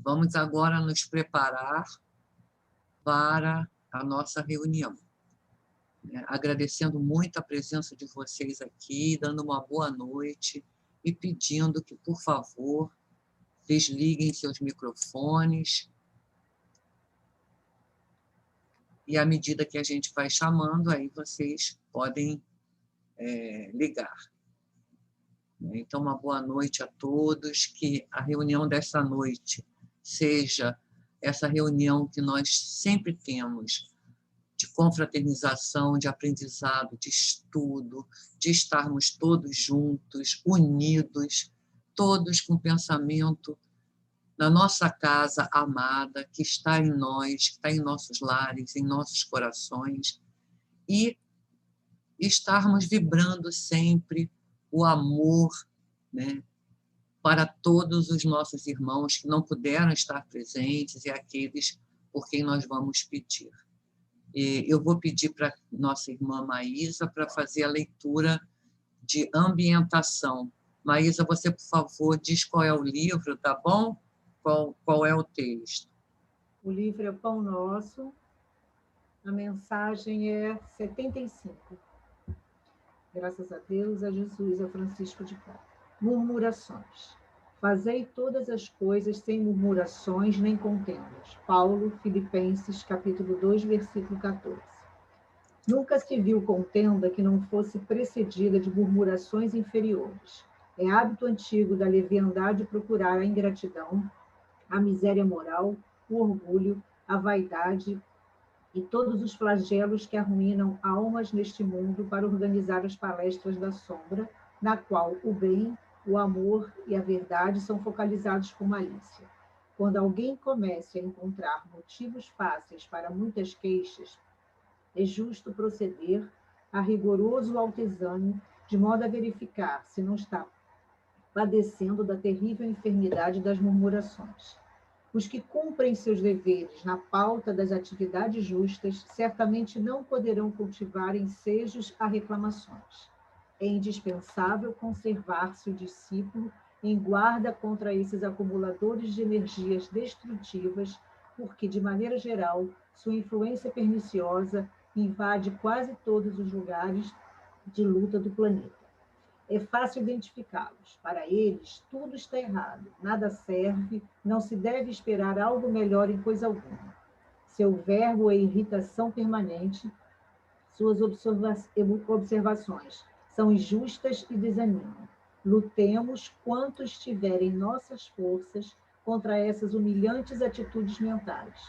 Vamos agora nos preparar para a nossa reunião, né? Agradecendo muito a presença de vocês aqui, dando uma boa noite e pedindo que, por favor, desliguem seus microfones e, à medida que a gente vai chamando, aí vocês podem ligar. Então, uma boa noite a todos, que a reunião dessa noite seja essa reunião que nós sempre temos, de confraternização, de aprendizado, de estudo, de estarmos todos juntos, unidos, todos com pensamento na nossa casa amada, que está em nós, que está em nossos lares, em nossos corações, e estarmos vibrando sempre o amor, né, para todos os nossos irmãos que não puderam estar presentes e aqueles por quem nós vamos pedir. E eu vou pedir para nossa irmã Maísa para fazer a leitura de ambientação. Maísa, você, por favor, diz qual é o livro, tá bom? Qual é o texto? O livro é Pão Nosso, a mensagem é 75. Graças a Deus, a Jesus, a Francisco de Paulo. Murmurações. Fazei todas as coisas sem murmurações nem contendas. Paulo, Filipenses, capítulo 2, versículo 14. Nunca se viu contenda que não fosse precedida de murmurações inferiores. É hábito antigo da leviandade procurar a ingratidão, a miséria moral, o orgulho, a vaidade e todos os flagelos que arruinam almas neste mundo para organizar as palestras da sombra, na qual o bem, o amor e a verdade são focalizados com malícia. Quando alguém comece a encontrar motivos fáceis para muitas queixas, é justo proceder a rigoroso autoexame, de modo a verificar se não está padecendo da terrível enfermidade das murmurações. Os que cumprem seus deveres na pauta das atividades justas certamente não poderão cultivar ensejos a reclamações. É indispensável conservar-se o discípulo em guarda contra esses acumuladores de energias destrutivas, porque, de maneira geral, sua influência perniciosa invade quase todos os lugares de luta do planeta. É fácil identificá-los. Para eles, tudo está errado, nada serve, não se deve esperar algo melhor em coisa alguma. Seu verbo é irritação permanente, suas observações são injustas e desanimam. Lutemos quanto estiver em nossas forças contra essas humilhantes atitudes mentais.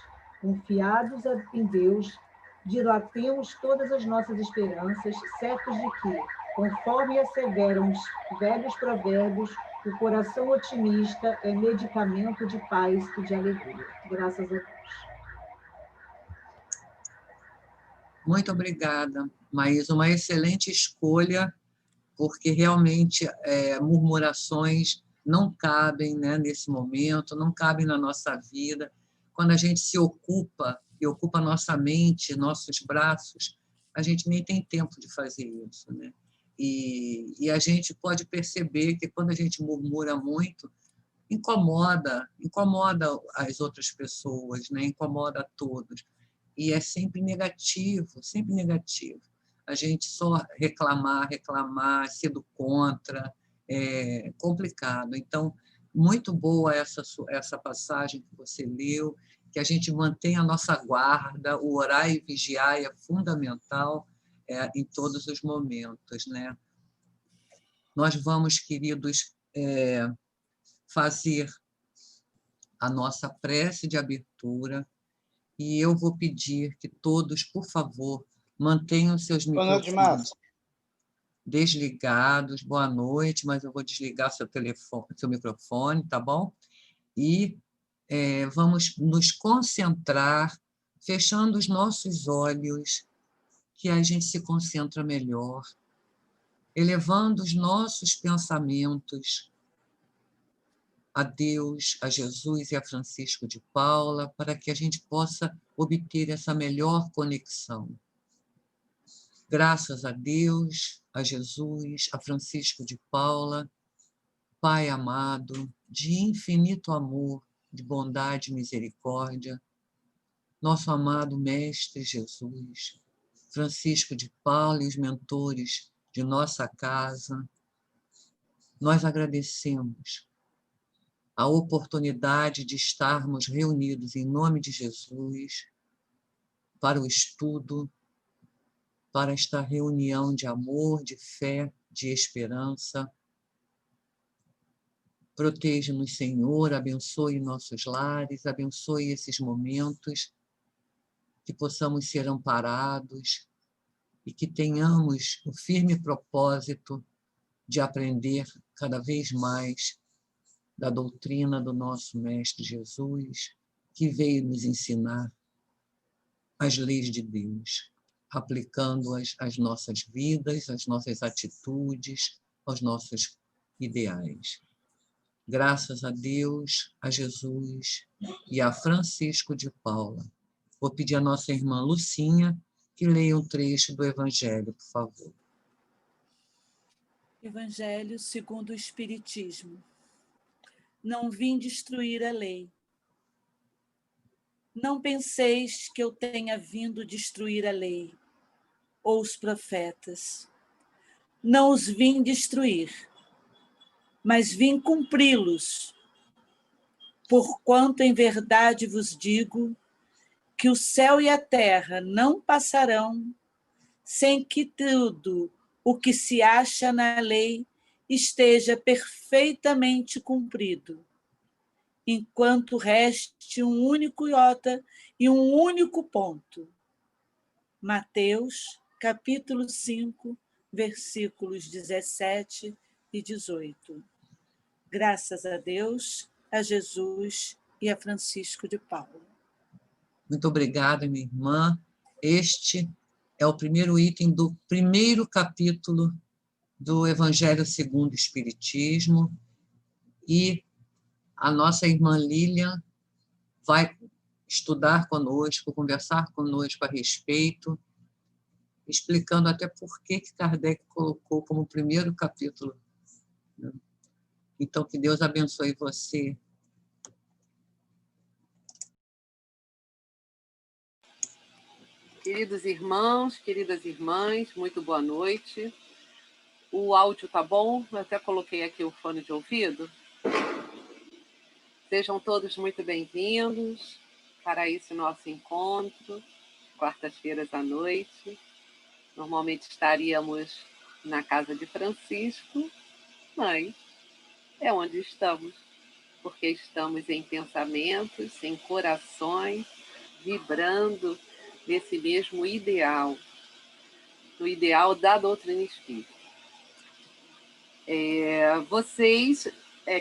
Confiados em Deus, dilatemos todas as nossas esperanças, certos de que, conforme asseveram os velhos provérbios, o coração otimista é medicamento de paz e de alegria. Graças a Deus. Muito obrigada, Maísa. Uma excelente escolha, porque realmente murmurações não cabem, né, nesse momento, não cabem na nossa vida. Quando a gente se ocupa, e ocupa nossa mente, nossos braços, a gente nem tem tempo de fazer isso, né? E a gente pode perceber que quando a gente murmura muito, incomoda as outras pessoas, né? Incomoda a todos. E é sempre negativo, sempre negativo. A gente só reclamar, ser do contra, é complicado. Então, muito boa essa passagem que você leu, que a gente mantenha a nossa guarda, o orar e vigiar é fundamental em todos os momentos, né? Nós vamos, queridos, fazer a nossa prece de abertura e eu vou pedir que todos, por favor, mantenham seus microfones desligados. Boa noite, mas eu vou desligar seu microfone, tá bom? E vamos nos concentrar, fechando os nossos olhos, que a gente se concentra melhor, elevando os nossos pensamentos a Deus, a Jesus e a Francisco de Paula, para que a gente possa obter essa melhor conexão. Graças a Deus, a Jesus, a Francisco de Paula, Pai amado, de infinito amor, de bondade e misericórdia, nosso amado Mestre Jesus, Francisco de Paula e os mentores de nossa casa, nós agradecemos a oportunidade de estarmos reunidos em nome de Jesus para o estudo, para esta reunião de amor, de fé, de esperança. Proteja-nos, Senhor, abençoe nossos lares, abençoe esses momentos, que possamos ser amparados e que tenhamos o firme propósito de aprender cada vez mais da doutrina do nosso Mestre Jesus, que veio nos ensinar as leis de Deus, aplicando-as às nossas vidas, às nossas atitudes, aos nossos ideais. Graças a Deus, a Jesus e a Francisco de Paula. Vou pedir à nossa irmã Lucinha que leia um trecho do Evangelho, por favor. Evangelho segundo o Espiritismo. Não vim destruir a lei. Não penseis que eu tenha vindo destruir a lei, ou os profetas. Não os vim destruir, mas vim cumpri-los. Porquanto em verdade vos digo que o céu e a terra não passarão sem que tudo o que se acha na lei esteja perfeitamente cumprido, enquanto reste um único iota e um único ponto. Mateus, capítulo 5, versículos 17 e 18. Graças a Deus, a Jesus e a Francisco de Paula. Muito obrigada, minha irmã. Este é o primeiro item do primeiro capítulo do Evangelho segundo o Espiritismo, e a nossa irmã Lilian vai estudar conosco, conversar conosco a respeito, explicando até por que Kardec colocou como primeiro capítulo. Então, que Deus abençoe você. Queridos irmãos, queridas irmãs, muito boa noite. O áudio tá bom? Eu até coloquei aqui o fone de ouvido. Sejam todos muito bem-vindos para esse nosso encontro, quartas-feiras à noite. Normalmente estaríamos na casa de Francisco, mas é onde estamos, porque estamos em pensamentos, em corações, vibrando nesse mesmo ideal, do ideal da doutrina espírita. Vocês,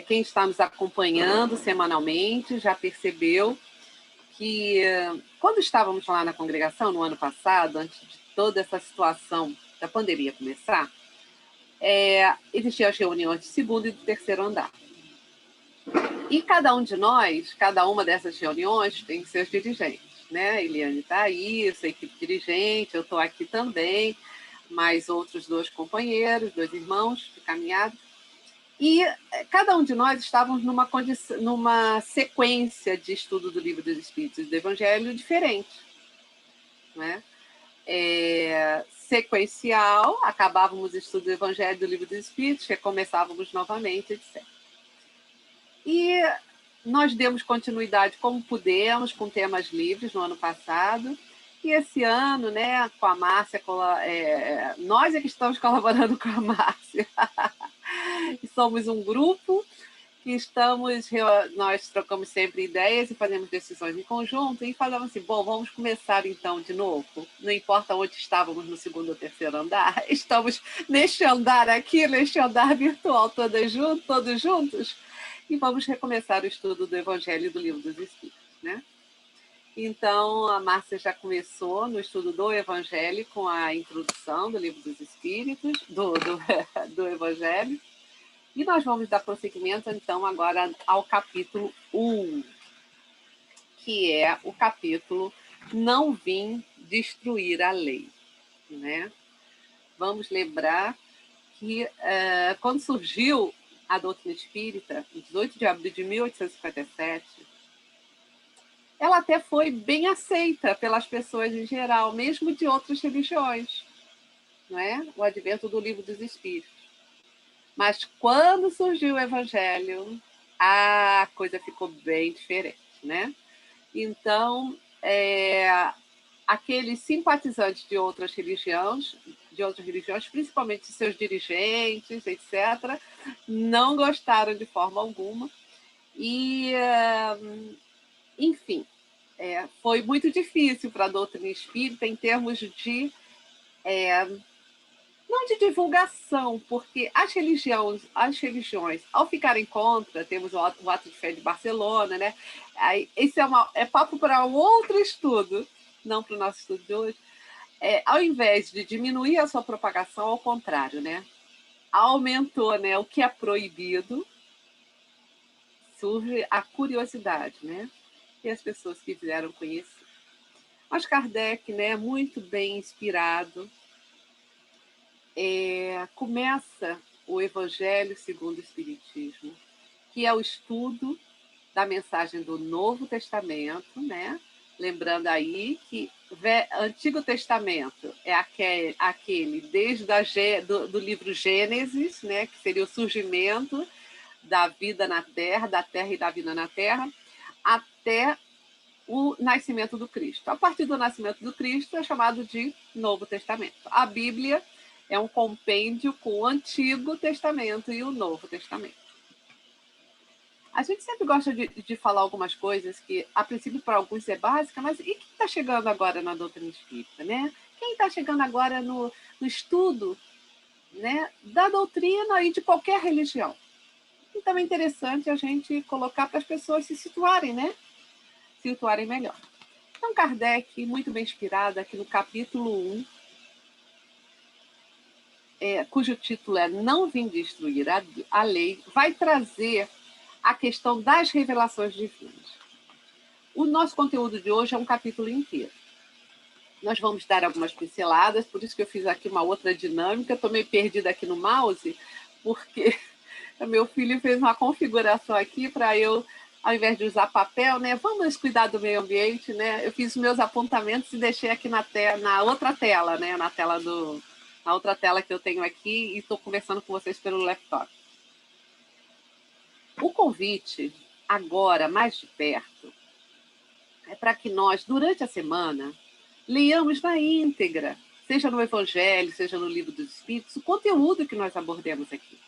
quem está nos acompanhando semanalmente, já percebeu que quando estávamos lá na congregação, no ano passado, antes de toda essa situação da pandemia começar, existiam as reuniões de segundo e do terceiro andar. E cada um de nós, cada uma dessas reuniões tem seus dirigentes, né? Eliane está aí, eu sou equipe dirigente, eu estou aqui também, mais outros 2 companheiros, 2 irmãos de caminhada. E cada um de nós estávamos numa sequência de estudo do Livro dos Espíritos e do Evangelho diferente, né? Sequencial, acabávamos o estudo do Evangelho e do Livro dos Espíritos, recomeçávamos novamente, etc. E nós demos continuidade como pudemos, com temas livres no ano passado, e esse ano, né, com a Márcia, nós é que estamos colaborando com a Márcia. Somos um grupo que nós trocamos sempre ideias e fazemos decisões em conjunto, e falamos assim, bom, vamos começar então de novo. Não importa onde estávamos, no segundo ou terceiro andar, estamos neste andar aqui, neste andar virtual, todos juntos, e vamos recomeçar o estudo do Evangelho e do Livro dos Espíritos, né? Então, a Márcia já começou no estudo do Evangelho com a introdução do Livro dos Espíritos, do Evangelho, e nós vamos dar prosseguimento, então, agora ao capítulo 1, que é o capítulo Não Vim Destruir a Lei, né? Vamos lembrar que quando surgiu a doutrina espírita, em 18 de abril de 1857, ela até foi bem aceita pelas pessoas em geral, mesmo de outras religiões, não é? O advento do Livro dos Espíritos. Mas quando surgiu o Evangelho, a coisa ficou bem diferente, né? Então, aqueles simpatizantes de outras religiões, principalmente seus dirigentes, etc., não gostaram de forma alguma. E, enfim, foi muito difícil para a doutrina espírita em termos de não de divulgação, porque as religiões, ao ficarem contra, temos o ato de fé de Barcelona, né? Esse é papo para um outro estudo, não para o nosso estudo de hoje. Ao invés de diminuir a sua propagação, ao contrário, né? Aumentou, né? O que é proibido, surge a curiosidade, né? E as pessoas que quiseram conhecer. Mas Kardec, né, muito bem inspirado, começa o Evangelho segundo o Espiritismo, que é o estudo da mensagem do Novo Testamento, né? Lembrando aí que Antigo Testamento é aquele desde do livro Gênesis, né? Que seria o surgimento da vida na Terra, da Terra e da vida na Terra, até o nascimento do Cristo. A partir do nascimento do Cristo é chamado de Novo Testamento. A Bíblia é um compêndio com o Antigo Testamento e o Novo Testamento. A gente sempre gosta de falar algumas coisas que, a princípio, para alguns é básica, mas e quem está chegando agora na doutrina espírita, né? Quem está chegando agora no estudo, né, da doutrina e de qualquer religião? Então é interessante a gente colocar para as pessoas se situarem, né? Se situarem melhor. Então, Kardec, muito bem inspirado aqui no capítulo 1, cujo título é Não Vim Destruir a Lei, vai trazer a questão das revelações divinas. O nosso conteúdo de hoje é um capítulo inteiro. Nós vamos dar algumas pinceladas, por isso que eu fiz aqui uma outra dinâmica. Estou meio perdida aqui no mouse, porque meu filho fez uma configuração aqui para eu, ao invés de usar papel, né, vamos cuidar do meio ambiente, né? Eu fiz meus apontamentos e deixei aqui na outra tela, né, na outra tela que eu tenho aqui, e estou conversando com vocês pelo laptop. O convite, agora, mais de perto, é para que nós, durante a semana, leiamos na íntegra, seja no Evangelho, seja no Livro dos Espíritos, o conteúdo que nós abordemos aqui.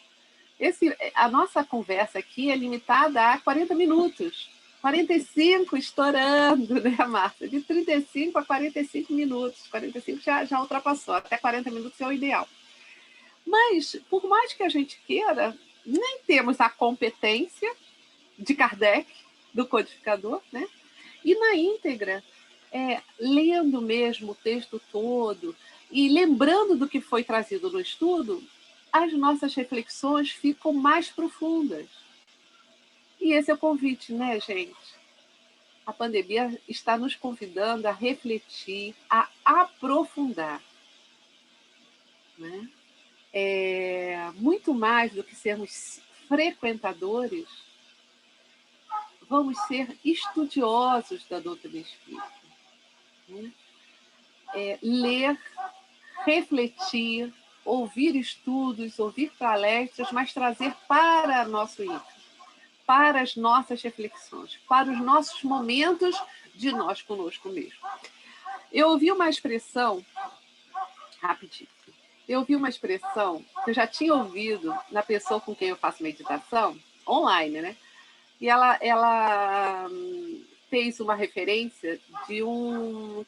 A nossa conversa aqui é limitada a 40 minutos. 45 estourando, né, Márcia? De 35 a 45 minutos. 45 já ultrapassou, até 40 minutos é o ideal. Mas, por mais que a gente queira, nem temos a competência de Kardec, do codificador, né? E na íntegra, lendo mesmo o texto todo e lembrando do que foi trazido no estudo, as nossas reflexões ficam mais profundas. E esse é o convite, né, gente? A pandemia está nos convidando a refletir, a aprofundar, né? Muito mais do que sermos frequentadores, vamos ser estudiosos da doutrina espírita, né? Ler, refletir, ouvir estudos, ouvir palestras, mas trazer para nosso íntimo, para as nossas reflexões, para os nossos momentos de nós conosco mesmo. Eu ouvi uma expressão, rapidinho, que eu já tinha ouvido na pessoa com quem eu faço meditação, online, né? E ela fez uma referência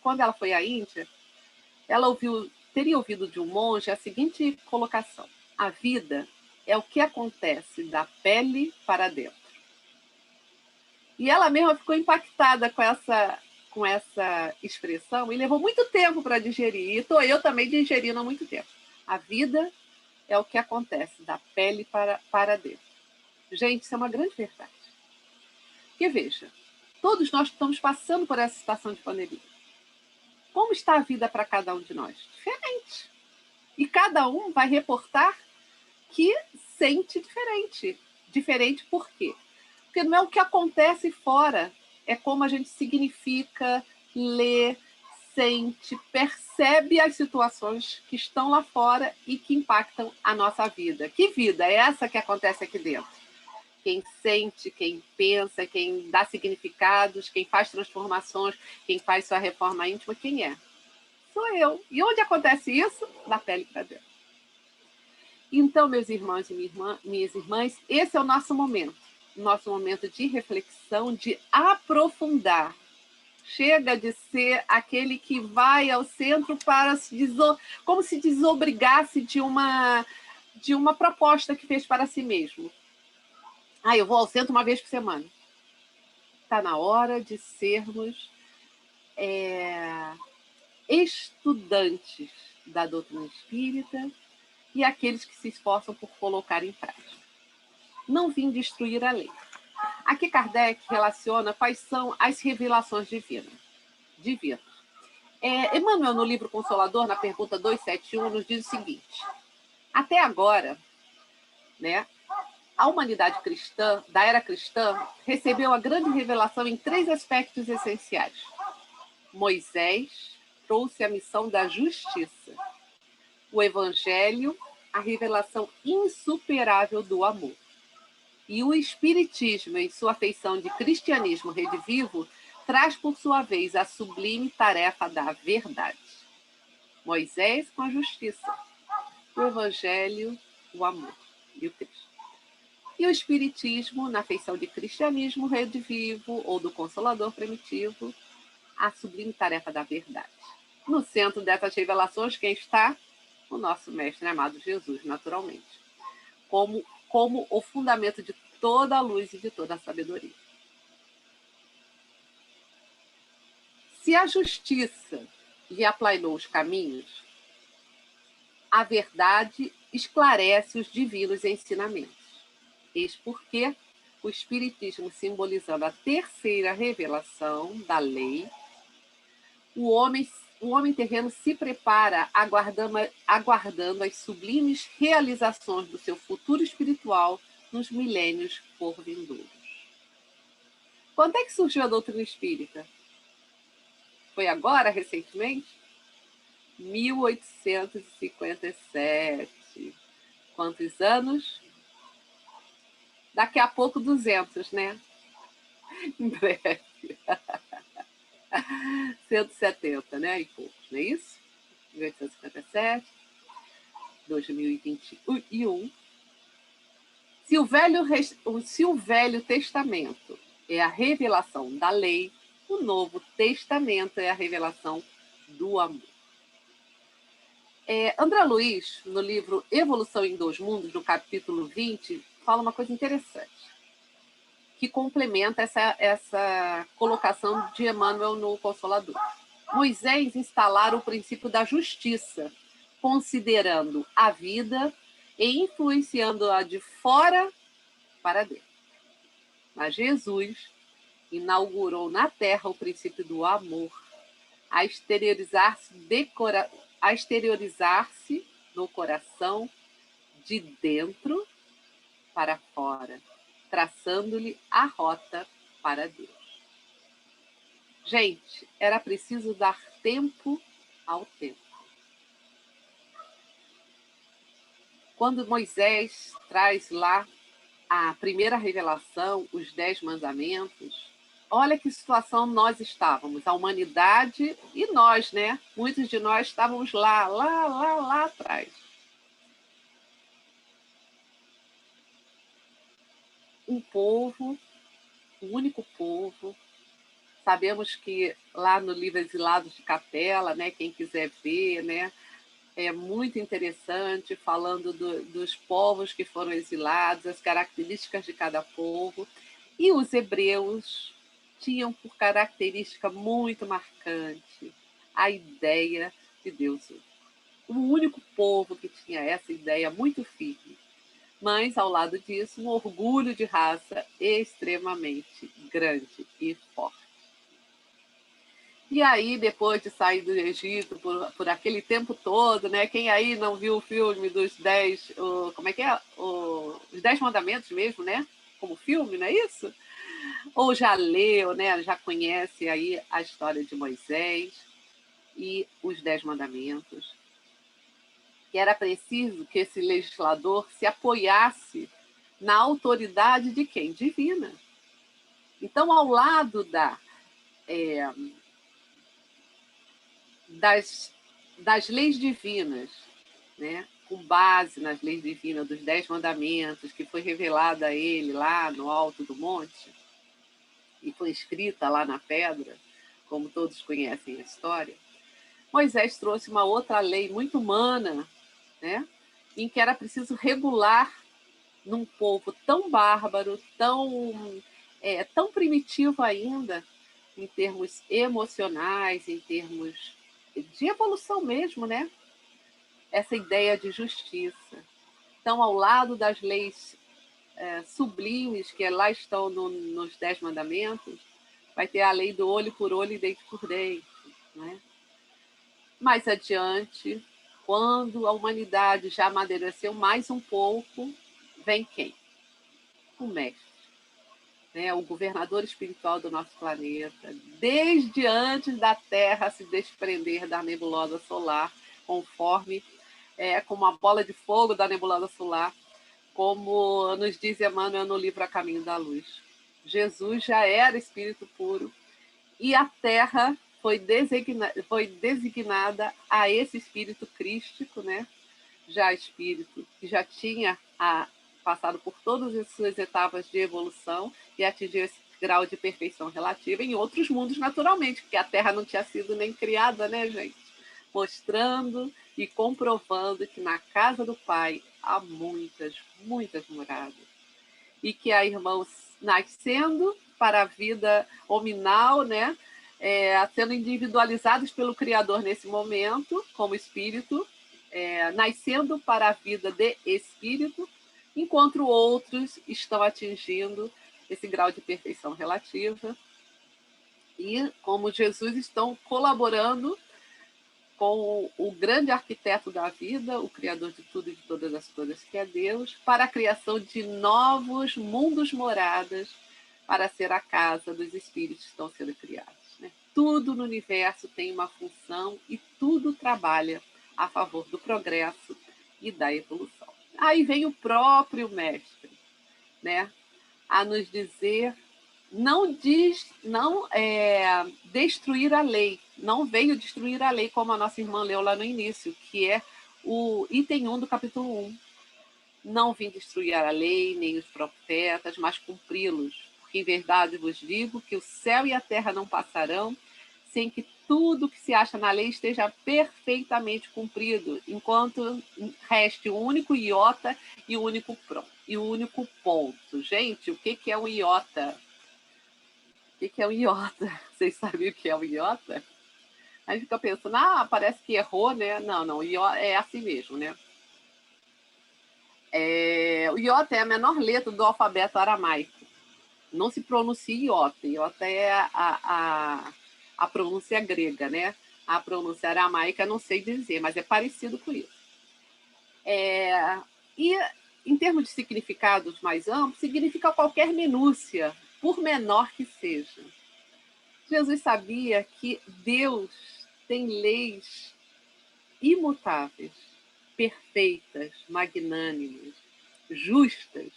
quando ela foi à Índia, ela teria ouvido de um monge a seguinte colocação: a vida é o que acontece da pele para dentro. E ela mesma ficou impactada com essa expressão e levou muito tempo para digerir. E estou eu também digerindo há muito tempo. A vida é o que acontece da pele para dentro. Gente, isso é uma grande verdade. Porque, veja, todos nós estamos passando por essa situação de pandemia. Como está a vida para cada um de nós? Diferente. E cada um vai reportar que sente diferente. Diferente por quê? Porque não é o que acontece fora é como a gente significa, lê, sente, percebe as situações que estão lá fora e que impactam a nossa vida. Que vida é essa que acontece aqui dentro? Quem sente, quem pensa, quem dá significados, quem faz transformações, quem faz sua reforma íntima, quem é? Sou eu. E onde acontece isso? Da pele para dentro. Então, meus irmãos e minhas irmãs, esse é o nosso momento de reflexão, de aprofundar. Chega de ser aquele que vai ao centro para como se desobrigasse de uma proposta que fez para si mesmo. Eu vou ao centro uma vez por semana. Está na hora de sermos estudantes da doutrina espírita e aqueles que se esforçam por colocar em prática. Não vim destruir a lei. Aqui Kardec relaciona quais são as revelações divinas. Emmanuel, no livro Consolador, na pergunta 271, nos diz o seguinte: até agora, né, a humanidade cristã, da era cristã, recebeu a grande revelação em 3 aspectos essenciais. Moisés trouxe a missão da justiça. O Evangelho, a revelação insuperável do amor. E o Espiritismo, em sua feição de cristianismo redivivo, traz, por sua vez, a sublime tarefa da verdade. Moisés com a justiça, o Evangelho, o amor e o Cristo. E o Espiritismo, na feição de cristianismo redivivo ou do Consolador primitivo, a sublime tarefa da verdade. No centro dessas revelações, quem está? O nosso Mestre amado Jesus, naturalmente. Como o fundamento de toda a luz e de toda a sabedoria. Se a justiça lhe aplainou os caminhos, a verdade esclarece os divinos ensinamentos. Eis porque o Espiritismo, simbolizando a terceira revelação da lei, o homem terreno se prepara aguardando as sublimes realizações do seu futuro espiritual nos milênios por vindouros. Quando é que surgiu a doutrina espírita? Foi agora, recentemente? 1857. Quantos anos? Daqui a pouco 200, né? Em breve. 170, né? E poucos, não é isso? 1857, 2021. Se o Velho Testamento é a revelação da lei, o Novo Testamento é a revelação do amor. André Luiz, no livro Evolução em Dois Mundos, no capítulo 20, fala uma coisa interessante, que complementa essa colocação de Emmanuel no Consolador. Moisés instalara o princípio da justiça, considerando a vida e influenciando-a de fora para dentro. Mas Jesus inaugurou na Terra o princípio do amor, a exteriorizar-se no coração de dentro para fora, traçando-lhe a rota para Deus. Gente, era preciso dar tempo ao tempo. Quando Moisés traz lá a primeira revelação, os 10 mandamentos, olha que situação nós estávamos, a humanidade e nós, né? Muitos de nós estávamos lá atrás. Um povo, um único povo. Sabemos que lá no livro Exilados de Capela, né, quem quiser ver, né, é muito interessante, falando dos povos que foram exilados, as características de cada povo. E os hebreus tinham por característica muito marcante a ideia de Deus único. O único povo que tinha essa ideia muito firme. Mas, ao lado disso, um orgulho de raça extremamente grande e forte. E aí, depois de sair do Egito, por aquele tempo todo, né? Quem aí não viu o filme dos 10... Como é que é? Os 10 Mandamentos mesmo, né? Como filme, não é isso? ou já leu, né? Já conhece aí a história de Moisés e os 10 mandamentos, que era preciso que esse legislador se apoiasse na autoridade de quem? Divina. Então, ao lado das leis divinas, né? Com base nas leis divinas dos 10 mandamentos, que foi revelada a ele lá no alto do monte, e foi escrita lá na pedra, como todos conhecem a história, Moisés trouxe uma outra lei muito humana, né? Em que era preciso regular num povo tão bárbaro, tão primitivo ainda, em termos emocionais, em termos de evolução mesmo, né? Essa ideia de justiça. Então, ao lado das leis sublimes, que lá estão nos 10 mandamentos, vai ter a lei do olho por olho e dente por dente, né? Mais adiante, quando a humanidade já amadureceu mais um pouco, vem quem? O mestre, né? O governador espiritual do nosso planeta, desde antes da Terra se desprender da nebulosa solar, conforme como uma bola de fogo da nebulosa solar, como nos diz Emmanuel no livro A Caminho da Luz. Jesus já era espírito puro e a Terra foi designada a esse espírito crístico, né? Já espírito que já tinha passado por todas as suas etapas de evolução e atingiu esse grau de perfeição relativa em outros mundos, naturalmente, porque a Terra não tinha sido nem criada, né, gente? Mostrando e comprovando que na casa do Pai há muitas, muitas moradas. E que há irmãos nascendo para a vida hominal, né? Sendo individualizados pelo Criador nesse momento, como espírito, nascendo para a vida de espírito, enquanto outros estão atingindo esse grau de perfeição relativa. E, como Jesus, estão colaborando com o grande arquiteto da vida, o criador de tudo e de todas as coisas, que é Deus, para a criação de novos mundos moradas, para ser a casa dos espíritos que estão sendo criados, né? Tudo no universo tem uma função e tudo trabalha a favor do progresso e da evolução. Aí vem o próprio mestre, né, a nos dizer, não destruir a lei, não veio destruir a lei, como a nossa irmã leu lá no início, que é o item 1 do capítulo 1. Não vim destruir a lei, nem os profetas, mas cumpri-los. Porque em verdade vos digo que o céu e a terra não passarão sem que tudo que se acha na lei esteja perfeitamente cumprido, enquanto reste o único iota e o único ponto. Gente, o que é um iota? O que é um iota? Vocês sabem o que é um iota? A gente fica pensando, parece que errou, né? Não, iota é assim mesmo, né? O iota é a menor letra do alfabeto aramaico. Não se pronuncia iota. Iota é a pronúncia grega, né? A pronúncia aramaica não sei dizer, mas é parecido com isso. E, em termos de significados mais amplos, significa qualquer minúcia, por menor que seja. Jesus sabia que Deus tem leis imutáveis, perfeitas, magnânimas, justas.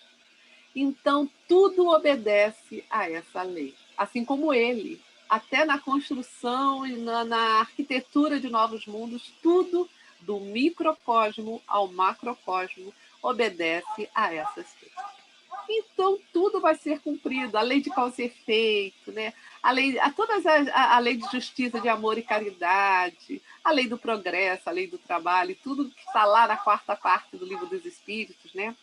Então, tudo obedece a essa lei. Assim como ele, até na construção e na arquitetura de novos mundos, tudo, do microcosmo ao macrocosmo, obedece a essas leis. Então, tudo vai ser cumprido. A lei de causa e efeito, né? A lei de justiça, de amor e caridade, a lei do progresso, a lei do trabalho, tudo que está lá na 4ª parte do Livro dos Espíritos, né?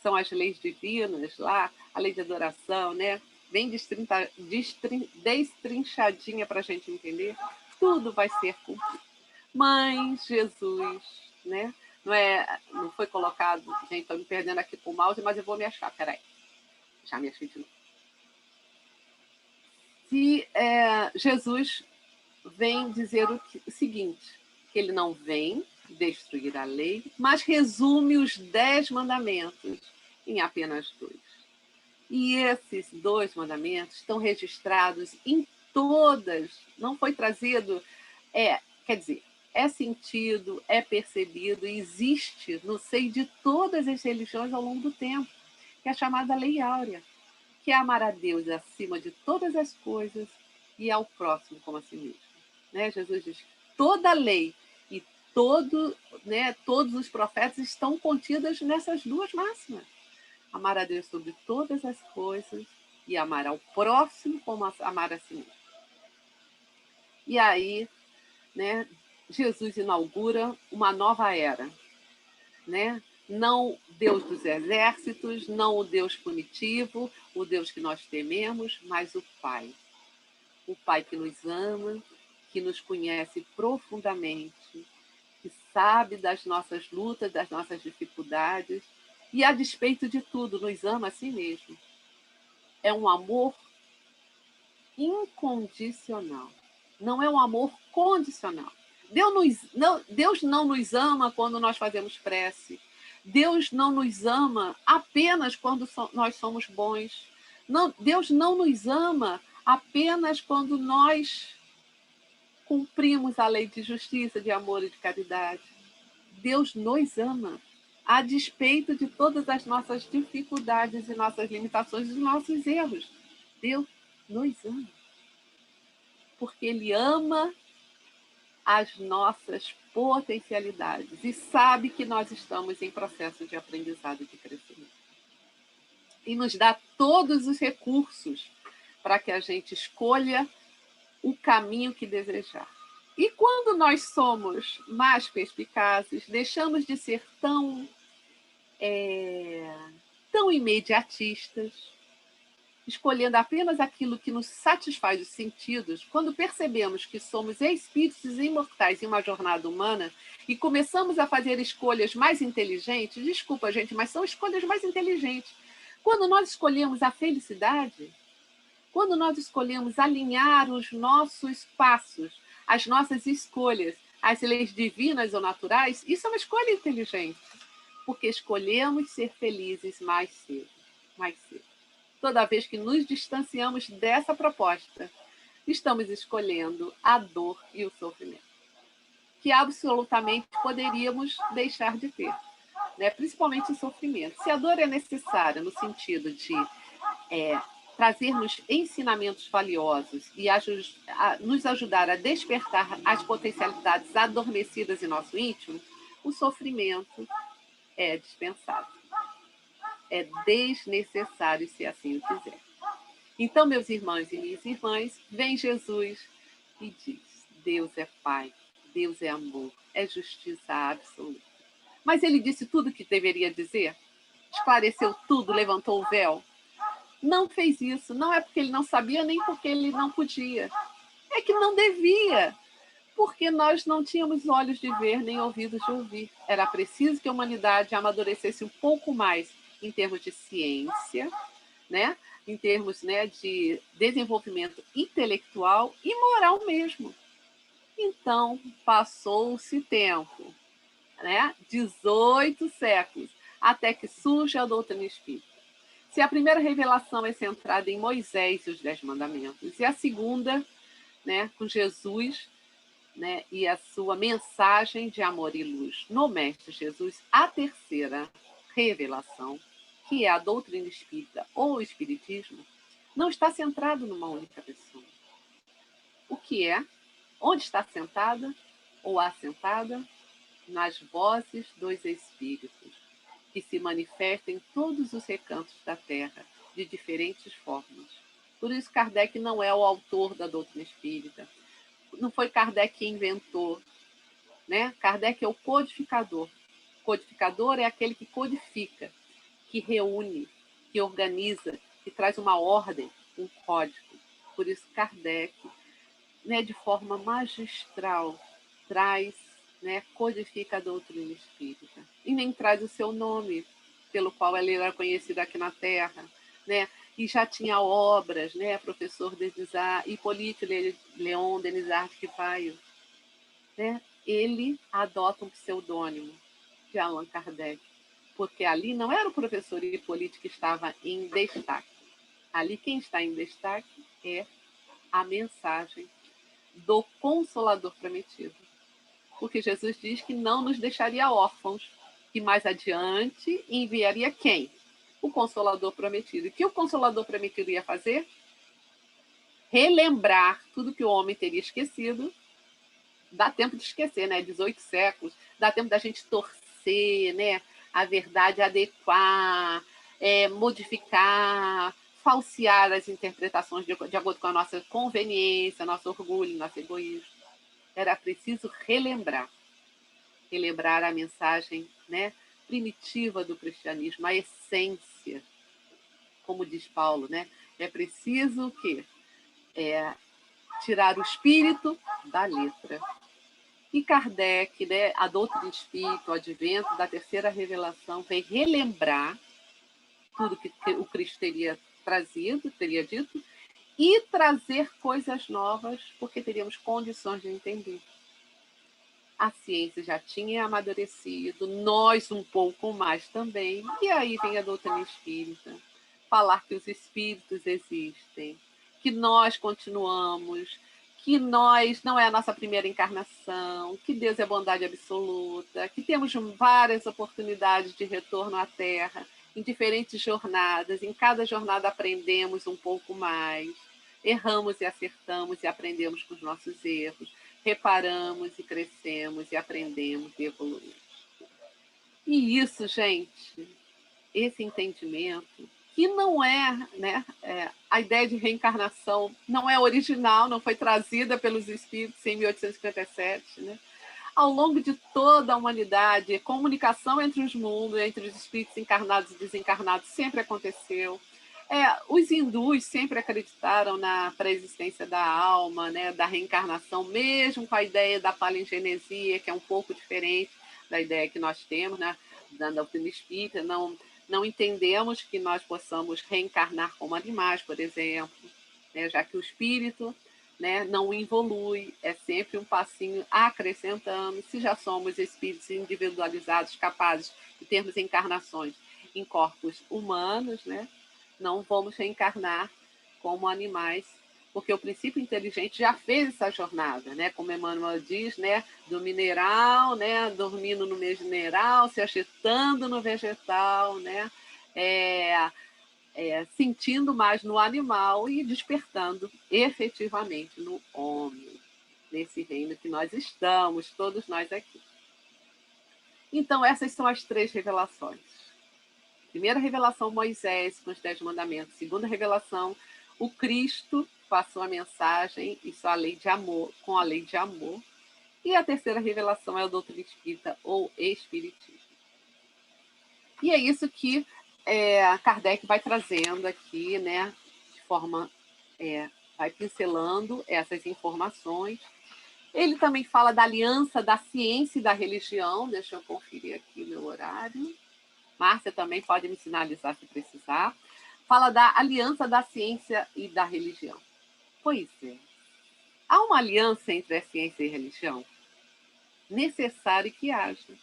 São as leis divinas lá, a lei de adoração, né? Bem destrinchadinha para a gente entender. Tudo vai ser cumprido. Mas Jesus, né? Não foi colocado, gente, estou me perdendo aqui com o mouse, mas eu vou me achar, peraí. Já me achei de novo. Jesus vem dizer o seguinte, que ele não vem destruir a lei, mas resume os 10 mandamentos em apenas 2. E esses 2 mandamentos estão registrados em todas, não foi trazido, quer dizer, é sentido, é percebido e existe no seio de todas as religiões ao longo do tempo, que é a chamada Lei Áurea, que é amar a Deus acima de todas as coisas e ao próximo como a si mesmo. Né? Jesus diz que toda a lei e todos os profetas estão contidos nessas 2 máximas. Amar a Deus sobre todas as coisas e amar ao próximo como amar a si mesmo. E aí, né, Jesus inaugura uma nova era. Né? Não Deus dos exércitos, não o Deus punitivo, o Deus que nós tememos, mas o Pai. O Pai que nos ama, que nos conhece profundamente, que sabe das nossas lutas, das nossas dificuldades, e a despeito de tudo, nos ama a si mesmo. É um amor incondicional. Não é um amor condicional. Deus não nos ama quando nós fazemos prece. Deus não nos ama apenas quando nós somos bons. Não, Deus não nos ama apenas quando nós cumprimos a lei de justiça, de amor e de caridade. Deus nos ama a despeito de todas as nossas dificuldades e nossas limitações e nossos erros. Deus nos ama. Porque Ele ama as nossas potencialidades e sabe que nós estamos em processo de aprendizado e de crescimento. E nos dá todos os recursos para que a gente escolha o caminho que desejar. E quando nós somos mais perspicazes, deixamos de ser tão imediatistas, escolhendo apenas aquilo que nos satisfaz os sentidos, quando percebemos que somos espíritos imortais em uma jornada humana e começamos a fazer escolhas mais inteligentes, desculpa, gente, mas são escolhas mais inteligentes. Quando nós escolhemos a felicidade, quando nós escolhemos alinhar os nossos passos, as nossas escolhas, as leis divinas ou naturais, isso é uma escolha inteligente, porque escolhemos ser felizes mais cedo. Toda vez que nos distanciamos dessa proposta, estamos escolhendo a dor e o sofrimento, que absolutamente poderíamos deixar de ter, né? Principalmente o sofrimento. Se a dor é necessária no sentido de trazer-nos ensinamentos valiosos e nos ajudar a despertar as potencialidades adormecidas em nosso íntimo, o sofrimento é dispensável. É desnecessário, se assim o quiser. Então, meus irmãos e minhas irmãs, vem Jesus e diz: Deus é Pai, Deus é amor, é justiça absoluta. Mas ele disse tudo o que deveria dizer? Esclareceu tudo, levantou o véu? Não fez isso. Não é porque ele não sabia, nem porque ele não podia. É que não devia, porque nós não tínhamos olhos de ver, nem ouvidos de ouvir. Era preciso que a humanidade amadurecesse um pouco mais em termos de ciência, né? Em termos, né, de desenvolvimento intelectual e moral mesmo. Então, passou-se tempo, né? 18 séculos, até que surge a doutrina espírita. Se a primeira revelação é centrada em Moisés e os 10 mandamentos, e a segunda, né, com Jesus, né, e a sua mensagem de amor e luz no Mestre Jesus, a terceira revelação, que é a doutrina espírita ou o espiritismo, não está centrado numa única pessoa. O que é? Onde está sentada ou assentada? Nas vozes dos espíritos, que se manifestam em todos os recantos da Terra, de diferentes formas. Por isso, Kardec não é o autor da doutrina espírita. Não foi Kardec que inventou, né? Kardec é o codificador. O codificador é aquele que codifica, que reúne, que organiza, que traz uma ordem, um código. Por isso, Kardec, né, de forma magistral, traz, né, codifica a doutrina espírita. E nem traz o seu nome, pelo qual ela era conhecida aqui na Terra, né? E já tinha obras, né? Professor Denisard, Hippolyte Léon Denisard Quipaio, né? Ele adota um pseudônimo de Allan Kardec, porque ali não era o professor Hippolyte que estava em destaque, Ali quem está em destaque é a mensagem do Consolador prometido. Porque Jesus diz que não nos deixaria órfãos, que mais adiante enviaria quem? O Consolador prometido. E o que o Consolador prometido ia fazer? Relembrar tudo que o homem teria esquecido. Dá tempo de esquecer, né? 18 séculos. Dá tempo da gente torcer, né? A verdade adequar, modificar, falsear as interpretações de acordo com a nossa conveniência, nosso orgulho, nosso egoísmo. Era preciso relembrar a mensagem, né, primitiva do cristianismo, a essência, como diz Paulo, né? É preciso o quê? Tirar o espírito da letra. E Kardec, né, a doutrina espírita, o advento da terceira revelação, vem relembrar tudo que o Cristo teria trazido, teria dito, e trazer coisas novas, porque teríamos condições de entender. A ciência já tinha amadurecido, nós um pouco mais também, e aí vem a doutrina espírita, falar que os espíritos existem, que nós continuamos, que nós não é a nossa primeira encarnação, que Deus é bondade absoluta, que temos várias oportunidades de retorno à Terra, em diferentes jornadas, em cada jornada aprendemos um pouco mais, erramos e acertamos e aprendemos com os nossos erros, reparamos e crescemos e aprendemos e evoluímos. E isso, gente, esse entendimento, que não é, né, a ideia de reencarnação não é original, não foi trazida pelos espíritos em 1857, né? Ao longo de toda a humanidade, a comunicação entre os mundos, entre os espíritos encarnados e desencarnados sempre aconteceu. Os hindus sempre acreditaram na pré-existência da alma, né, da reencarnação, mesmo com a ideia da palingenesia, que é um pouco diferente da ideia que nós temos, né, da doutrina espírita. Não entendemos que nós possamos reencarnar como animais, por exemplo, né, já que o espírito, né, não evolui, é sempre um passinho acrescentando. Se já somos espíritos individualizados, capazes de termos encarnações em corpos humanos, né, não vamos reencarnar como animais, porque o princípio inteligente já fez essa jornada, né? Como Emmanuel diz, né? Do mineral, né? Dormindo no mineral, se agitando no vegetal, né? Sentindo mais no animal e despertando efetivamente no homem, nesse reino que nós estamos, todos nós aqui. Então, essas são as 3 revelações. Primeira revelação, Moisés com os 10 mandamentos. Segunda revelação, o Cristo passou a mensagem e sua lei de amor, com a lei de amor. E a terceira revelação é a doutrina espírita ou espiritismo. E é isso que Kardec vai trazendo aqui, né, de forma, vai pincelando essas informações. Ele também fala da aliança da ciência e da religião. Deixa eu conferir aqui meu horário. Márcia também pode me sinalizar se precisar. Fala da aliança da ciência e da religião. Pois é. Há uma aliança entre a ciência e a religião? Necessário que haja.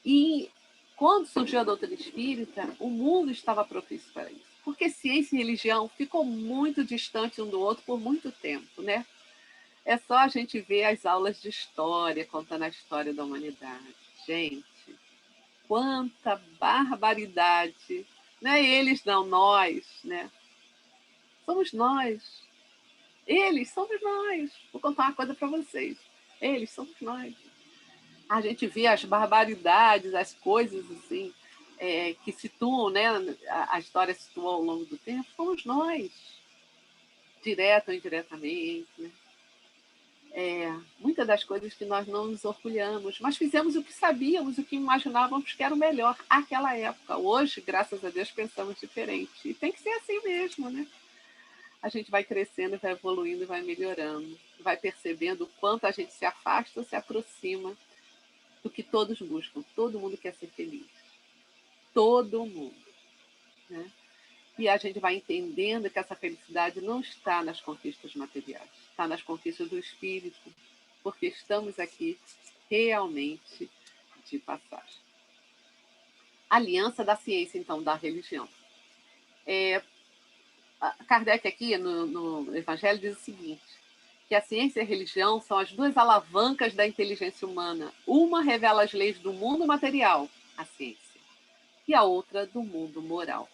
E quando surgiu a doutrina espírita, o mundo estava propício para isso. Porque ciência e religião ficou muito distante um do outro por muito tempo, né? É só a gente ver as aulas de história, contando a história da humanidade. Gente, quanta barbaridade, né? Eles não, nós, né? Somos nós. Eles somos nós. Vou contar uma coisa para vocês. Eles somos nós. A gente vê as barbaridades, as coisas assim, que situam, né? A história situa ao longo do tempo. Somos nós, direto ou indiretamente, né? Muitas das coisas que nós não nos orgulhamos, mas fizemos o que sabíamos, o que imaginávamos que era o melhor àquela época. Hoje, graças a Deus, pensamos diferente. E tem que ser assim mesmo, né? A gente vai crescendo, vai evoluindo, vai melhorando, vai percebendo o quanto a gente se afasta ou se aproxima do que todos buscam. Todo mundo quer ser feliz. Todo mundo, né? E a gente vai entendendo que essa felicidade não está nas conquistas materiais, está nas conquistas do espírito, porque estamos aqui realmente de passagem. Aliança da ciência, então, da religião. Kardec aqui no Evangelho diz o seguinte, que a ciência e a religião são as duas alavancas da inteligência humana. Uma revela as leis do mundo material, a ciência, e a outra do mundo moral.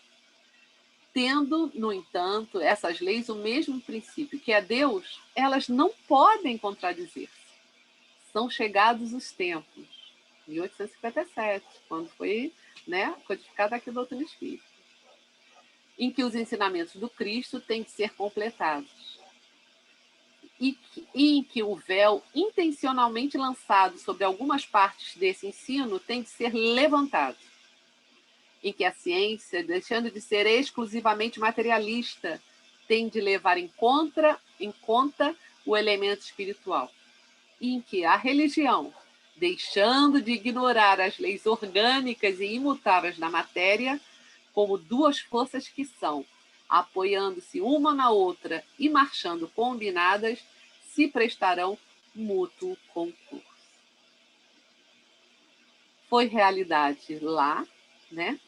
Tendo, no entanto, essas leis o mesmo princípio, que é Deus, elas não podem contradizer-se. São chegados os tempos, 1857, quando foi, né, codificada aqui a doutrina espírita, em que os ensinamentos do Cristo têm que ser completados. E em que o véu intencionalmente lançado sobre algumas partes desse ensino tem que ser levantado. Em que a ciência, deixando de ser exclusivamente materialista, tem de levar em conta o elemento espiritual. E em que a religião, deixando de ignorar as leis orgânicas e imutáveis da matéria, como duas forças que são, apoiando-se uma na outra e marchando combinadas, se prestarão mútuo concurso. Foi realidade lá, né?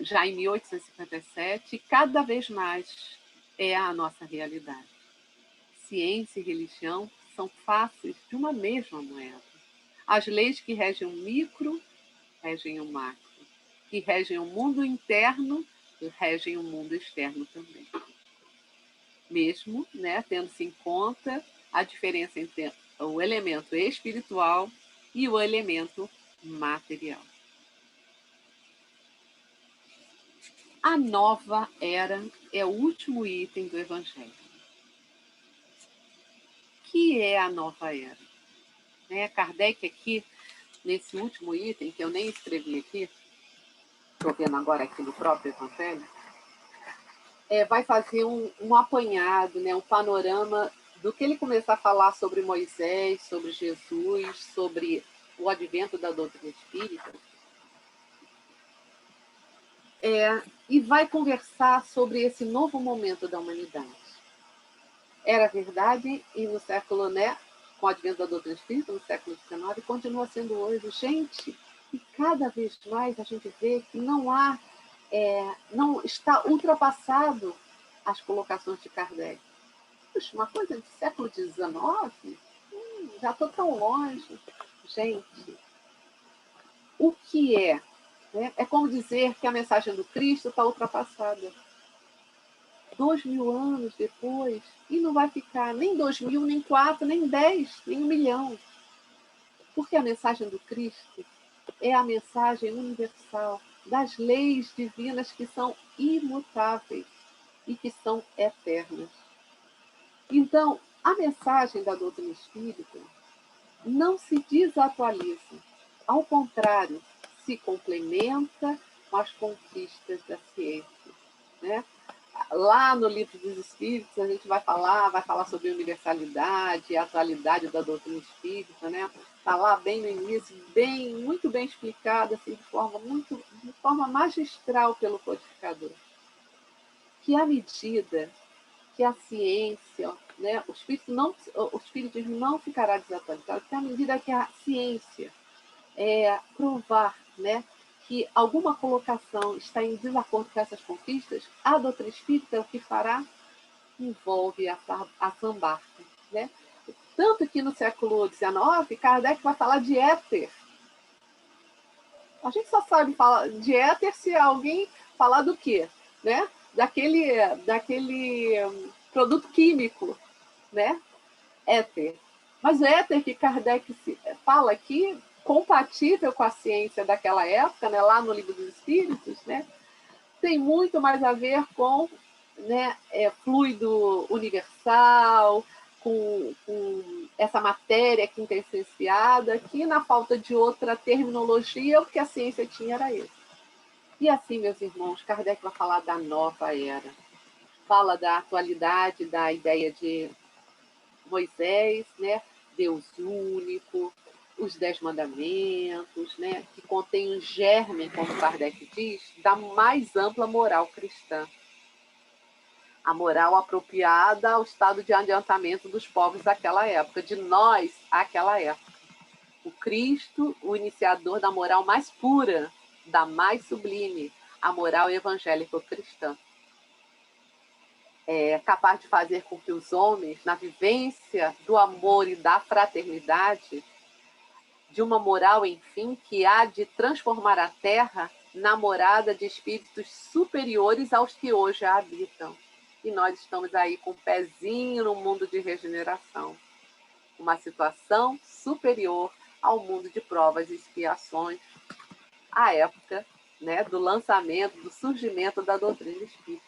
Já em 1857, e cada vez mais é a nossa realidade. Ciência e religião são faces de uma mesma moeda. As leis que regem o micro, regem o macro. Que regem o mundo interno, regem o mundo externo também. Mesmo, né, tendo-se em conta a diferença entre o elemento espiritual e o elemento material. A nova era é o último item do Evangelho. O que é a nova era? Kardec aqui, nesse último item, que eu nem escrevi aqui, estou vendo agora aqui no próprio Evangelho, vai fazer um apanhado, né, um panorama do que ele começar a falar sobre Moisés, sobre Jesus, sobre o advento da doutrina espírita, e vai conversar sobre esse novo momento da humanidade. Era verdade, e no século, né, com o advento da doutrina espírita, no século XIX, continua sendo hoje. Gente, e cada vez mais a gente vê que não está ultrapassado as colocações de Kardec. Puxa, uma coisa do século XIX? Já estou tão longe. Gente, o que é? É como dizer que a mensagem do Cristo está ultrapassada. 2000 anos depois, e não vai ficar nem 2000, nem 4, nem 10, nem 1 milhão. Porque a mensagem do Cristo é a mensagem universal das leis divinas que são imutáveis e que são eternas. Então, a mensagem da doutrina espírita não se desatualiza. Ao contrário, se complementa com as conquistas da ciência. Né? Lá no Livro dos Espíritos, a gente vai falar sobre a universalidade, a atualidade da doutrina espírita, né? Está lá bem no início, muito bem explicado, assim, de forma magistral pelo codificador. Que à medida que a ciência, né, o espiritismo não ficará desatualizado, porque à medida que a ciência provar, né, que alguma colocação está em desacordo com essas conquistas, a doutrina espírita o que fará? Envolve a sambarca. Né? Tanto que no século XIX, Kardec vai falar de éter. A gente só sabe falar de éter se alguém falar do quê? Né? Daquele produto químico, né? Éter. Mas o éter que Kardec fala aqui, compatível com a ciência daquela época, né, lá no Livro dos Espíritos, né, tem muito mais a ver com, né, fluido universal, com essa matéria quintessenciada, que na falta de outra terminologia, o que a ciência tinha era isso. E assim, meus irmãos, Kardec vai falar da nova era. Fala da atualidade, da ideia de Moisés, né, Deus único, os 10 mandamentos, né, que contém um germe, como Kardec diz, da mais ampla moral cristã. A moral apropriada ao estado de adiantamento dos povos daquela época, de nós àquela época. O Cristo, o iniciador da moral mais pura, da mais sublime, a moral evangélico-cristã. capaz de fazer com que os homens, na vivência do amor e da fraternidade, de uma moral, enfim, que há de transformar a Terra na morada de espíritos superiores aos que hoje a habitam. E nós estamos aí com o pezinho no mundo de regeneração. Uma situação superior ao mundo de provas e expiações, à época, né, do lançamento, do surgimento da doutrina espírita.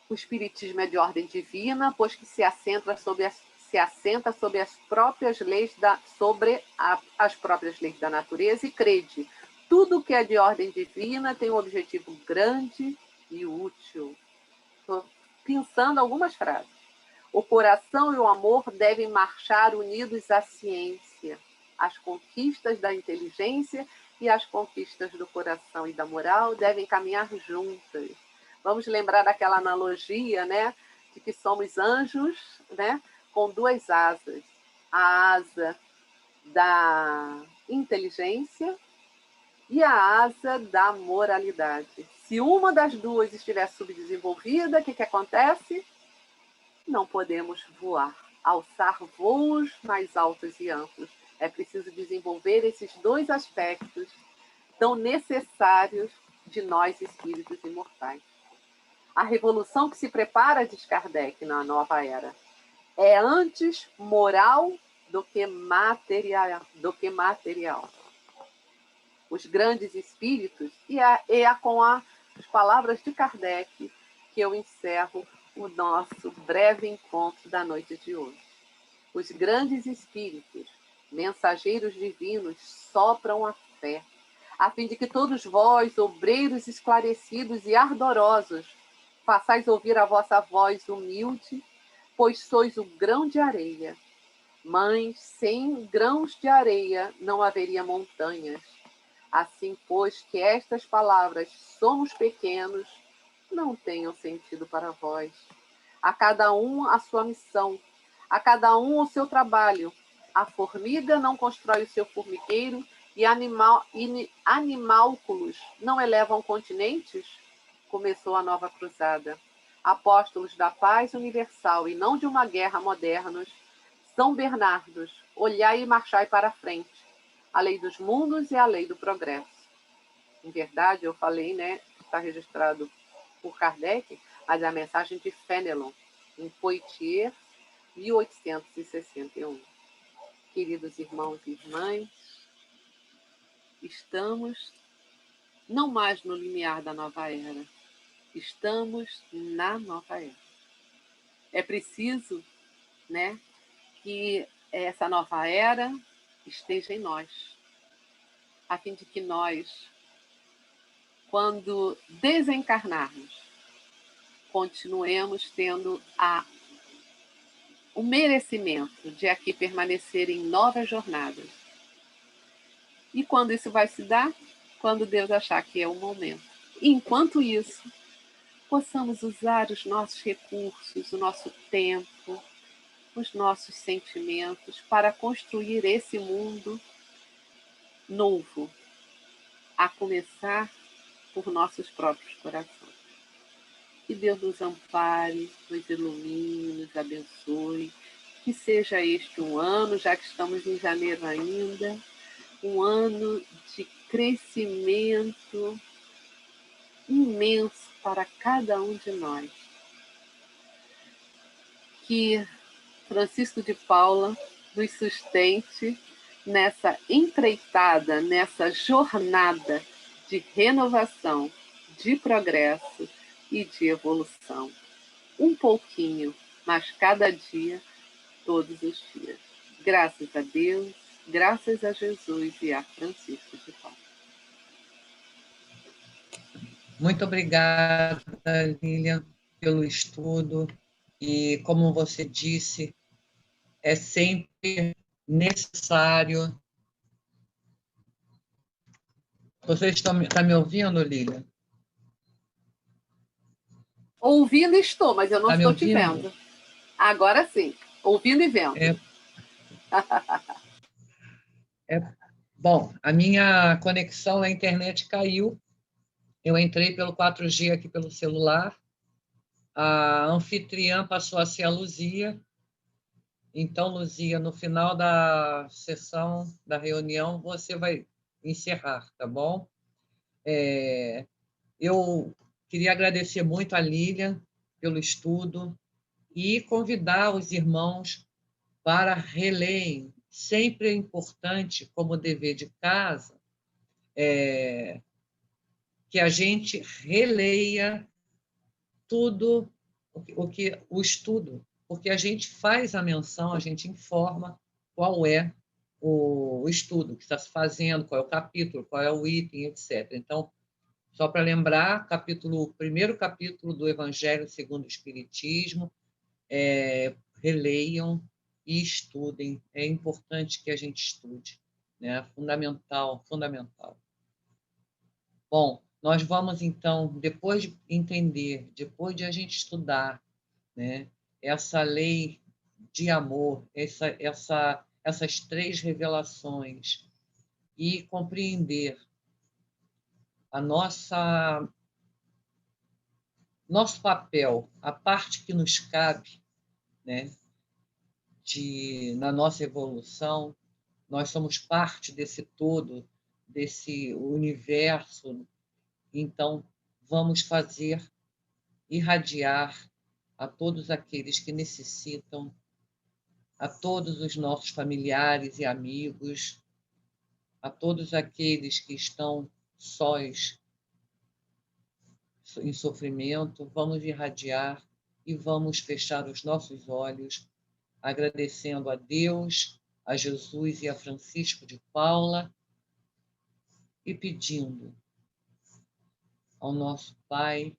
O espiritismo é de ordem divina, pois que se assenta sobre as próprias leis as próprias leis da natureza e crede. Tudo que é de ordem divina tem um objetivo grande e útil. Estou pensando algumas frases. O coração e o amor devem marchar unidos à ciência. As conquistas da inteligência e as conquistas do coração e da moral devem caminhar juntas. Vamos lembrar daquela analogia, né, de que somos anjos, né, com duas asas. A asa da inteligência e a asa da moralidade. Se uma das duas estiver subdesenvolvida, o que acontece? Não podemos voar, alçar voos mais altos e amplos. É preciso desenvolver esses dois aspectos tão necessários de nós, espíritos imortais. A revolução que se prepara, diz Kardec, na nova era, é antes moral do que material. Os grandes espíritos, e é com as palavras de Kardec que eu encerro o nosso breve encontro da noite de hoje. Os grandes espíritos, mensageiros divinos, sopram a fé, a fim de que todos vós, obreiros esclarecidos e ardorosos, façais ouvir a vossa voz humilde, pois sois o grão de areia. Mas sem grãos de areia não haveria montanhas. Assim, pois, que estas palavras somos pequenos, não tenham sentido para vós. A cada um a sua missão, a cada um o seu trabalho. A formiga não constrói o seu formigueiro e animálculos não elevam continentes? Começou a nova cruzada. Apóstolos da paz universal e não de uma guerra modernos, São Bernardos, olhai e marchai para a frente. A lei dos mundos e a lei do progresso. Em verdade, eu falei, né, está registrado por Kardec, mas é a mensagem de Fénelon, em Poitiers, 1861. Queridos irmãos e irmãs, estamos não mais no limiar da nova era, estamos na nova era. É preciso, né, que essa nova era esteja em nós, a fim de que nós, quando desencarnarmos, continuemos tendo o merecimento de aqui permanecer em novas jornadas. E quando isso vai se dar? Quando Deus achar que é o momento. E enquanto isso, possamos usar os nossos recursos, o nosso tempo, os nossos sentimentos para construir esse mundo novo, a começar por nossos próprios corações. Que Deus nos ampare, nos ilumine, nos abençoe. Que seja este um ano, já que estamos em janeiro ainda, um ano de crescimento imenso para cada um de nós. Que Francisco de Paula nos sustente nessa empreitada, nessa jornada de renovação, de progresso e de evolução. Um pouquinho, mas cada dia, todos os dias. Graças a Deus, graças a Jesus e a Francisco de Paula. Muito obrigada, Lilian, pelo estudo. E, como você disse, é sempre necessário. Você está me ouvindo, Lilian? Ouvindo estou, mas eu não estou te ouvindo? vendo. Agora sim, ouvindo e vendo. Bom, a minha conexão na internet caiu. Eu entrei pelo 4G aqui pelo celular A anfitriã passou a ser a Luzia. Então, Luzia, no final da sessão, da reunião, você vai encerrar, tá bom? Eu queria agradecer muito a Lilian pelo estudo e convidar os irmãos para relerem. Sempre é importante, como dever de casa, que a gente releia tudo o estudo, porque a gente faz a menção, a gente informa qual é o estudo que está se fazendo, qual é o capítulo, qual é o item, etc. Então, só para lembrar, primeiro capítulo do Evangelho segundo o Espiritismo, releiam e estudem. É importante que a gente estude, né? Fundamental, fundamental. Bom, nós vamos, então, depois de entender, depois de a gente estudar, né, essa lei de amor, essas 3 revelações, e compreender a nosso papel, a parte que nos cabe, né, na nossa evolução, nós somos parte desse todo, desse universo. Então, vamos irradiar a todos aqueles que necessitam, a todos os nossos familiares e amigos, a todos aqueles que estão sós, em sofrimento, vamos irradiar e vamos fechar os nossos olhos, agradecendo a Deus, a Jesus e a Francisco de Paula, e pedindo ao nosso Pai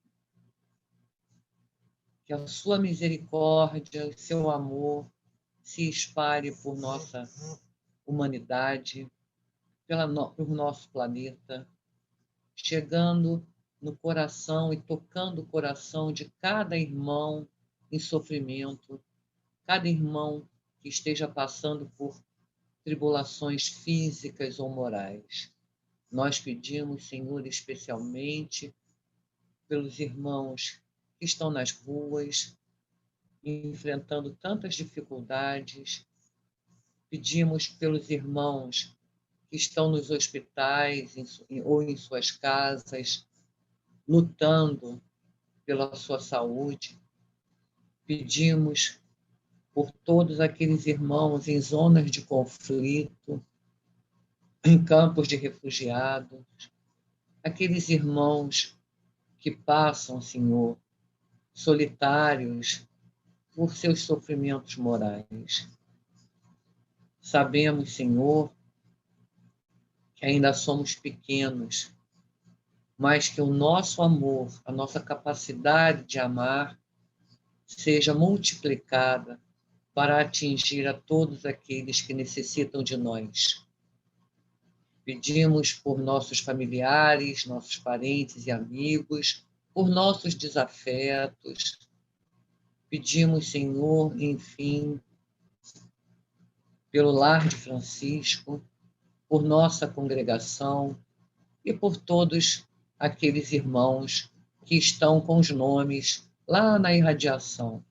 que a sua misericórdia, o seu amor se espalhe por nossa humanidade, por nosso planeta, chegando no coração e tocando o coração de cada irmão em sofrimento, cada irmão que esteja passando por tribulações físicas ou morais. Nós pedimos, Senhor, especialmente pelos irmãos que estão nas ruas, enfrentando tantas dificuldades. Pedimos pelos irmãos que estão nos hospitais ou em suas casas, lutando pela sua saúde. Pedimos por todos aqueles irmãos em zonas de conflito, em campos de refugiados, aqueles irmãos que passam, Senhor, solitários por seus sofrimentos morais. Sabemos, Senhor, que ainda somos pequenos, mas que o nosso amor, a nossa capacidade de amar, seja multiplicada para atingir a todos aqueles que necessitam de nós. Pedimos por nossos familiares, nossos parentes e amigos, por nossos desafetos. Pedimos, Senhor, enfim, pelo Lar de Francisco, por nossa congregação e por todos aqueles irmãos que estão com os nomes lá na irradiação.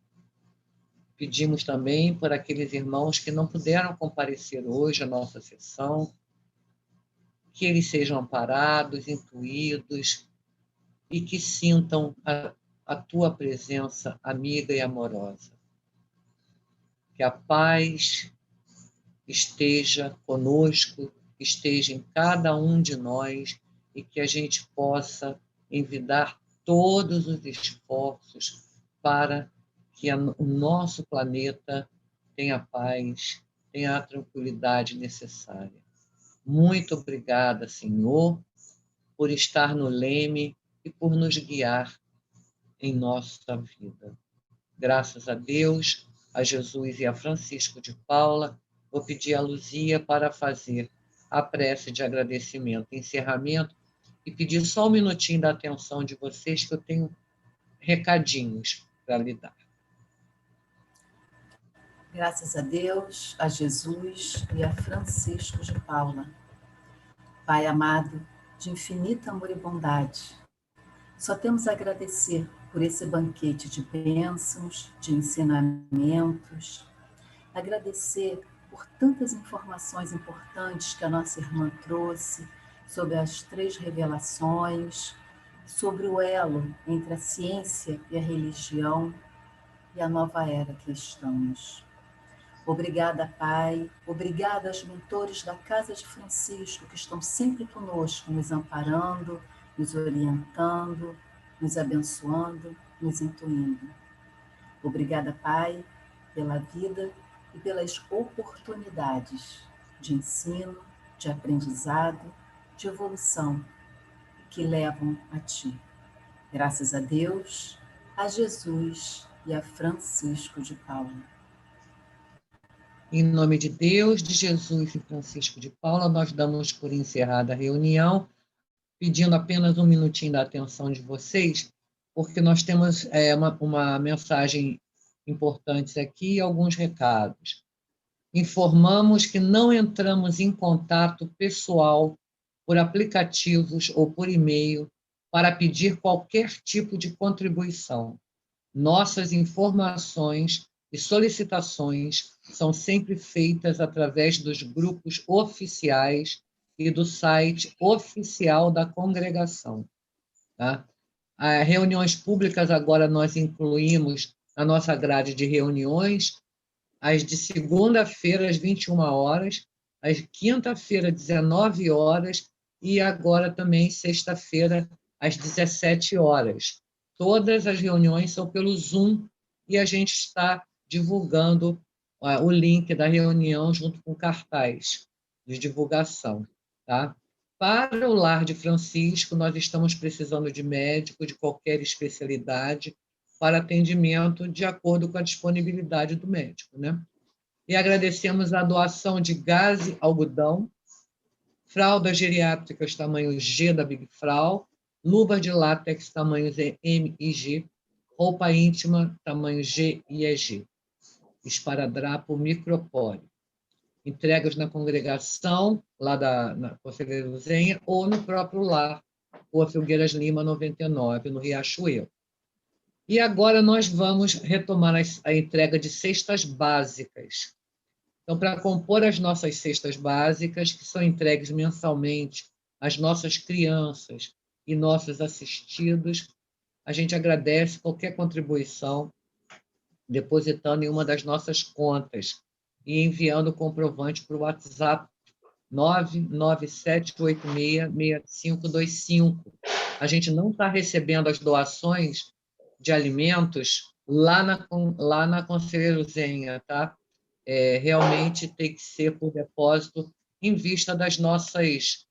Pedimos também por aqueles irmãos que não puderam comparecer hoje à nossa sessão, que eles sejam amparados, intuídos e que sintam a tua presença amiga e amorosa. Que a paz esteja conosco, esteja em cada um de nós e que a gente possa envidar todos os esforços para que o nosso planeta tenha paz, tenha a tranquilidade necessária. Muito obrigada, Senhor, por estar no leme e por nos guiar em nossa vida. Graças a Deus, a Jesus e a Francisco de Paula, vou pedir a Luzia para fazer a prece de agradecimento e encerramento e pedir só um minutinho da atenção de vocês, que eu tenho recadinhos para lhe dar. Graças a Deus, a Jesus e a Francisco de Paula. Pai amado, de infinito amor e bondade, só temos a agradecer por esse banquete de bênçãos, de ensinamentos. Agradecer por tantas informações importantes que a nossa irmã trouxe sobre as 3 revelações, sobre o elo entre a ciência e a religião e a nova era que estamos. Obrigada, Pai. Obrigada aos mentores da Casa de Francisco, que estão sempre conosco, nos amparando, nos orientando, nos abençoando, nos intuindo. Obrigada, Pai, pela vida e pelas oportunidades de ensino, de aprendizado, de evolução que levam a Ti. Graças a Deus, a Jesus e a Francisco de Paula. Em nome de Deus, de Jesus e Francisco de Paula, nós damos por encerrada a reunião, pedindo apenas um minutinho da atenção de vocês, porque nós temos uma mensagem importante aqui e alguns recados. Informamos que não entramos em contato pessoal por aplicativos ou por e-mail para pedir qualquer tipo de contribuição. Nossas informações e solicitações são sempre feitas através dos grupos oficiais e do site oficial da congregação. Tá? As reuniões públicas agora nós incluímos na nossa grade de reuniões as de segunda-feira às 21 horas, às quinta-feira às 19 horas e agora também sexta-feira às 17 horas. Todas as reuniões são pelo Zoom e a gente está divulgando o link da reunião junto com cartaz de divulgação. Tá? Para o Lar de Francisco, nós estamos precisando de médico de qualquer especialidade para atendimento de acordo com a disponibilidade do médico, né? E agradecemos a doação de gaze algodão, fraldas geriátricas tamanho G da Big Frau, luva de látex tamanhos M e G, roupa íntima tamanho G e EG, esparadrapo micropore. Entregas na congregação, lá na Conselheiro Zenha, ou no próprio lar, Rua Filgueiras Lima, 99, no Riachuelo. E agora nós vamos retomar a entrega de cestas básicas. Então, para compor as nossas cestas básicas, que são entregues mensalmente às nossas crianças e nossos assistidos, a gente agradece qualquer contribuição depositando em uma das nossas contas e enviando o comprovante para o WhatsApp 997866525. A gente não está recebendo as doações de alimentos lá na Conselheiro Zenha, tá? Realmente tem que ser por depósito em vista das nossas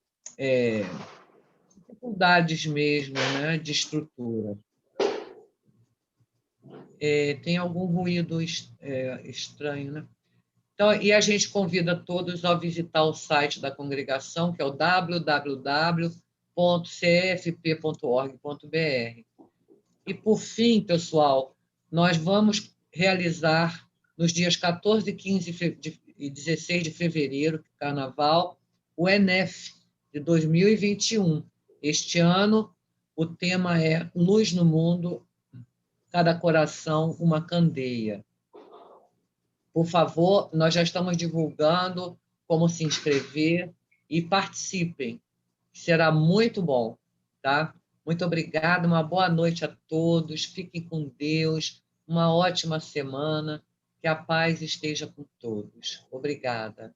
dificuldades mesmo, né, de estrutura. Tem algum ruído estranho, né? Então, e a gente convida todos a visitar o site da congregação, que é o www.cfp.org.br. E, por fim, pessoal, nós vamos realizar, nos dias 14, 15 e 16 de fevereiro, Carnaval, o ENEF de 2021. Este ano, o tema é Luz no Mundo, cada coração uma candeia. Por favor, nós já estamos divulgando como se inscrever e participem. Será muito bom, tá? Muito obrigada, uma boa noite a todos, fiquem com Deus, uma ótima semana, que a paz esteja com todos. Obrigada.